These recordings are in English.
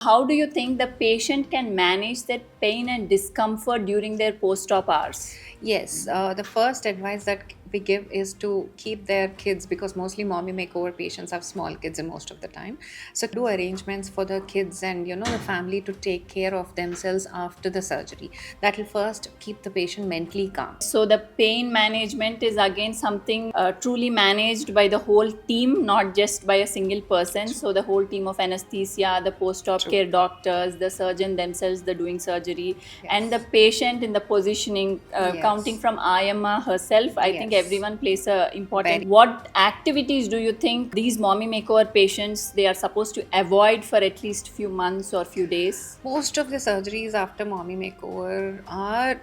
How do you think the patient can manage their pain and discomfort during their post-op hours? Yes, the first advice that we give is to keep their kids, because mostly mommy makeover patients have small kids in most of the time. So do arrangements for the kids and the family to take care of themselves after the surgery. That will first keep the patient mentally calm. So the pain management is again something truly managed by the whole team, not just by a single person. So the whole team of anesthesia, the post-op True. care doctors, the surgeon themselves, the doing surgery, and the Yes. patient in the positioning, counting Yes. from IMA herself. I think Yes. everyone plays a important. Very. What activities do you think these mommy makeover patients they are supposed to avoid for at least few months or few days? Most of the surgeries after mommy makeover are,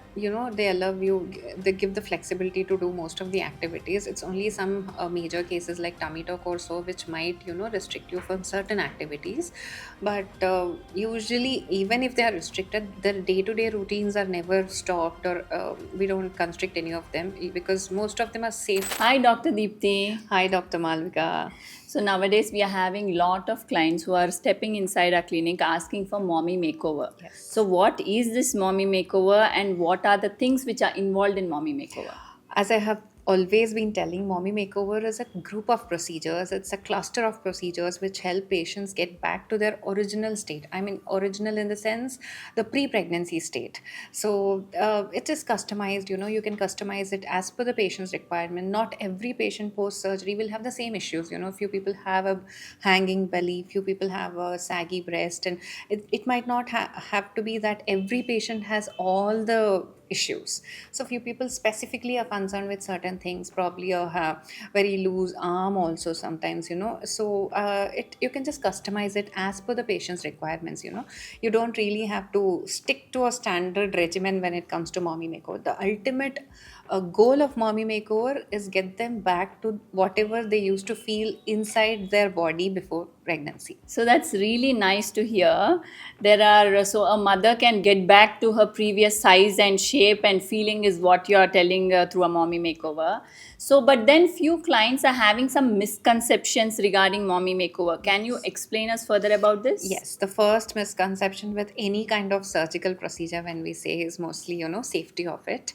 they allow you, they give the flexibility to do most of the activities. It's only some major cases like tummy tuck or so which might, restrict you from certain activities. But usually, even if they are restricted, the day-to-day routines are never stopped, or we don't constrict any of them because most of them are safe. Hi, Dr. Deepthi. Hi, Dr. Malvika. So nowadays we are having lot of clients who are stepping inside our clinic asking for mommy makeover. So Yes. what is this mommy makeover and what are the things which are involved in mommy makeover? As I have always been telling, Mommy Makeover is a group of procedures. It's a cluster of procedures which help patients get back to their original state. I mean, original in the sense the pre pregnancy state. So it is customized, you can customize it as per the patient's requirement. Not every patient post surgery will have the same issues. Few people have a hanging belly, few people have a saggy breast, and it might not have to be that every patient has all the issues. So few people specifically are concerned with certain things, probably have very loose arm also sometimes, so it you can just customize it as per the patient's requirements. You don't really have to stick to a standard regimen when it comes to mommy makeover. The ultimate goal of mommy makeover is get them back to whatever they used to feel inside their body before pregnancy. So that's really nice to hear. There are so a mother can get back to her previous size and shape and feeling is what you are telling through a mommy makeover. So, but then few clients are having some misconceptions regarding mommy makeover. Can you Yes. explain us further about this? Yes, the first misconception with any kind of surgical procedure, when we say, is mostly, safety of it.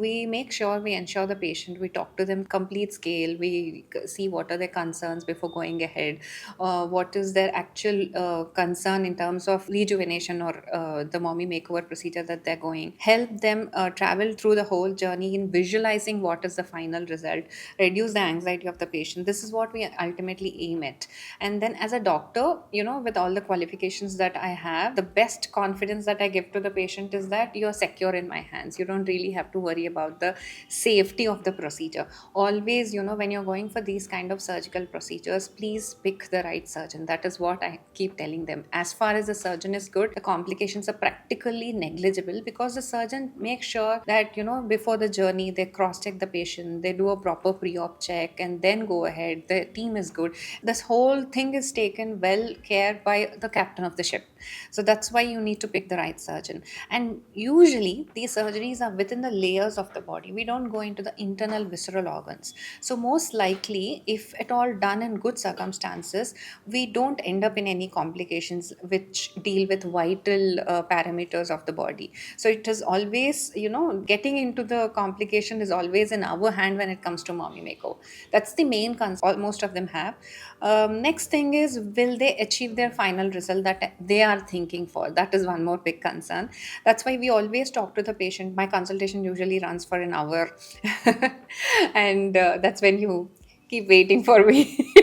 We make sure we ensure the patient, we talk to them complete scale, we see what are their concerns before going ahead, what is their actual concern in terms of rejuvenation or the mommy makeover procedure that they're going. Help them travel through the whole journey in visualizing what is the final result, reduce the anxiety of the patient. This is what we ultimately aim at. And then as a doctor, with all the qualifications that I have, the best confidence that I give to the patient is that you're secure in my hands. You don't really have to worry about the safety of the procedure. Always, when you're going for these kind of surgical procedures, please pick the right surgeon. That is what I keep telling them. As far as the surgeon is good, the complications are practically negligible because the surgeon makes sure that, before the journey, they cross check the patient, they do a proper pre op check, and then go ahead. The team is good. This whole thing is taken well care by the captain of the ship. So that's why you need to pick the right surgeon. And usually these surgeries are within the layers of the body. We don't go into the internal visceral organs. So most likely, if at all done in good circumstances, we don't end up in any complications which deal with vital parameters of the body. So it is always, getting into the complication is always in our hand when it comes to mommy makeover. That's the main concern most of them have. Next thing is, will they achieve their final result that they are thinking for? That is one more big concern. That's why we always talk to the patient. My consultation usually runs for an hour, and that's when you keep waiting for me.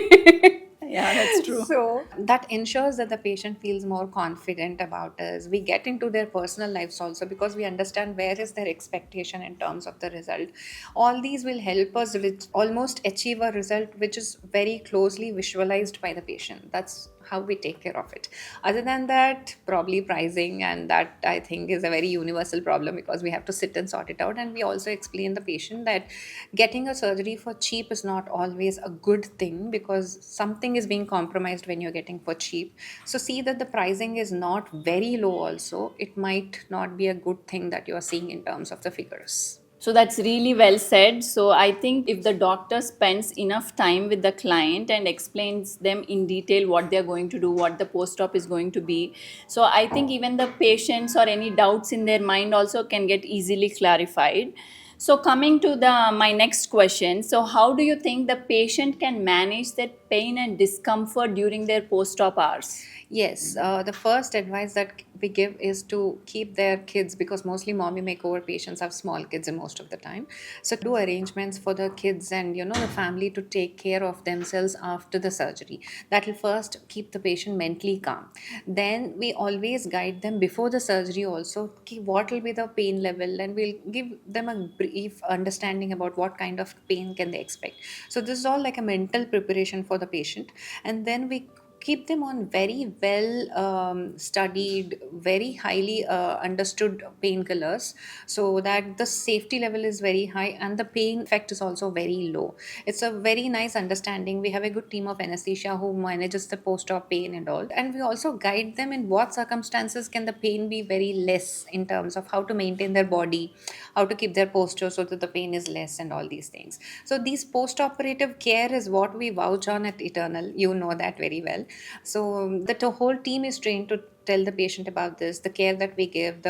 Yeah, that's true. So that ensures that the patient feels more confident about us. We get into their personal lives also because we understand where is their expectation in terms of the result. All these will help us with almost achieve a result which is very closely visualized by the patient. That's how we take care of it. Other than that, probably pricing, and that I think is a very universal problem because we have to sit and sort it out. And we also explain the patient that getting a surgery for cheap is not always a good thing because something is being compromised when you're getting for cheap. So see that the pricing is not very low also. It might not be a good thing that you are seeing in terms of the figures. So that's really well said. So I think if the doctor spends enough time with the client and explains them in detail what they're going to do, what the post-op is going to be, so I think even the patients or any doubts in their mind also can get easily clarified. So coming to the my next question, so how do you think the patient can manage their pain and discomfort during their post-op hours? Yes, the first advice that we give is to keep their kids, because mostly mommy makeover patients have small kids in most of the time. So do arrangements for the kids and the family to take care of themselves after the surgery. That will first keep the patient mentally calm. Then we always guide them before the surgery also. What will be the pain level, and we'll give them a brief understanding about what kind of pain can they expect. So this is all like a mental preparation for the patient, and then we keep them on very well studied, very highly understood painkillers, so that the safety level is very high and the pain effect is also very low. It's a very nice understanding. We have a good team of anesthesia who manages the post-op pain and all, and we also guide them in what circumstances can the pain be very less, in terms of how to maintain their body, how to keep their posture so that the pain is less, and all these things. So these post-operative care is what we vouch on at Eternal. You know that very well. So the whole team is trained to tell the patient about this, the care that we give.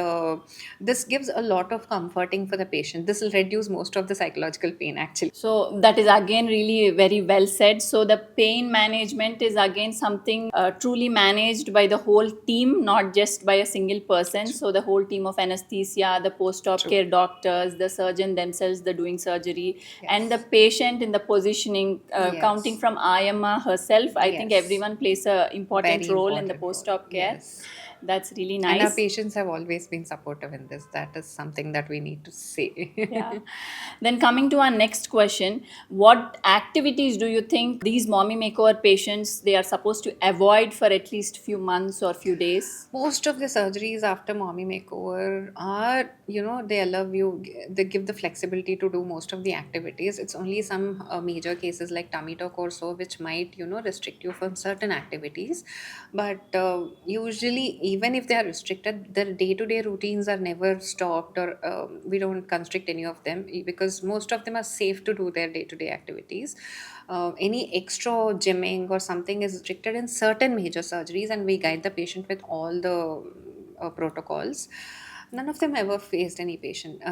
This gives a lot of comforting for the patient. This will reduce most of the psychological pain actually. So that is again really very well said. So the pain management is again something truly managed by the whole team, not just by a single person. So the whole team of anesthesia, the post-op True. care doctors, the surgeon themselves, the doing surgery, and the Yes. patient in the positioning, counting Yes. from IMA herself. I think Yes. everyone plays a important Very role in the important role. post-op care. Yes. That's really And our nice. patients have always been supportive in this. That is something that we need to say. Yeah. Then coming to our next question, what activities do you think these mommy makeover patients they are supposed to avoid for at least few months or few days? Most of the surgeries after mommy makeover are, they allow you, they give the flexibility to do most of the activities. It's only some major cases like tummy tuck or so which might, restrict you from certain activities. But usually, even if they are restricted, their day-to-day routines are never stopped, or we don't constrict any of them, because most of them are safe to do their day-to-day activities. Any extra gymming or something is restricted in certain major surgeries, and we guide the patient with all the protocols. None of them ever faced any patient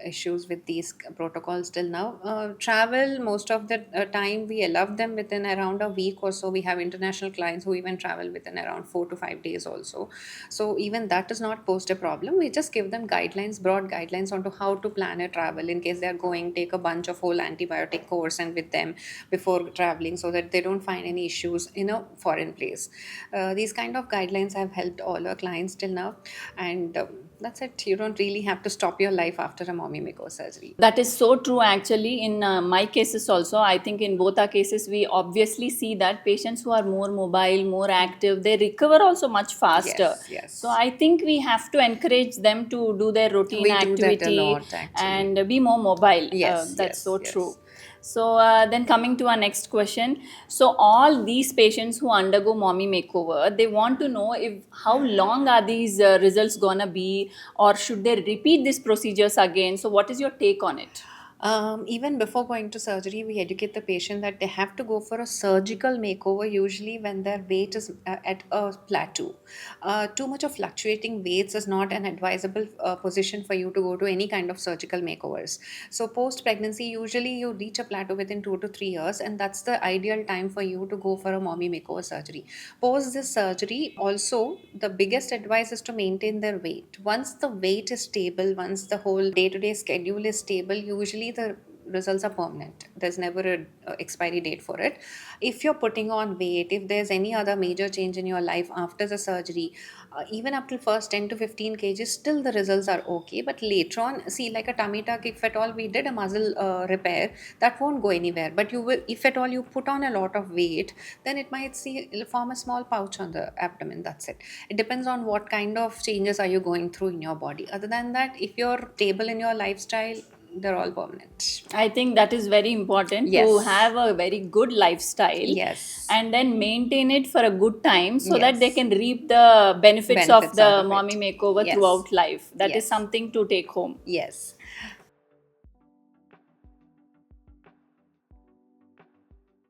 issues with these protocols till now. Travel, most of the time, we allow them within around a week or so. We have international clients who even travel within around 4 to 5 days also. So even that does not pose a problem. We just give them guidelines, broad guidelines onto how to plan a travel in case they are going, take a bunch of whole antibiotic course and with them before traveling, so that they don't find any issues in a foreign place. These kind of guidelines have helped all our clients till now, and that's it. You don't really have to stop your life after a mommy makeover surgery. That is so true actually. In my cases also, I think in both our cases, we obviously see that patients who are more mobile, more active, they recover also much faster. Yes, yes. So I think we have to encourage them to do their routine We do that a activity lot, actually. and be more mobile. Yes, That's yes, so yes. true. So then coming to our next question. So all these patients who undergo mommy makeover, they want to know if how long are these results gonna be, or should they repeat these procedures again? So what is your take on it? Even before going to surgery, we educate the patient that they have to go for a surgical makeover usually when their weight is at a plateau. Too much of fluctuating weights is not an advisable position for you to go to any kind of surgical makeovers. So, post pregnancy, usually you reach a plateau within 2 to 3 years, and that's the ideal time for you to go for a mommy makeover surgery. Post this surgery, also, the biggest advice is to maintain their weight. Once the weight is stable, once the whole day to day schedule is stable, usually the results are permanent. There's never a expiry date for it. If you're putting on weight, if there's any other major change in your life after the surgery, even up till first 10 to 15 kgs, still the results are okay. But later on, see, like a tummy tuck, if at all we did a muscle repair, that won't go anywhere. But you will, if at all you put on a lot of weight, then it might form a small pouch on the abdomen. That's it. It depends on what kind of changes are you going through in your body. Other than that, if you're stable in your lifestyle, they're all permanent. I think that is very important to Yes. have a very good lifestyle. Yes. And then maintain it for a good time so that they Yes. can reap the benefits of Benefits the out of it. mommy makeover Yes. throughout life. That is Yes. something to take home. Yes.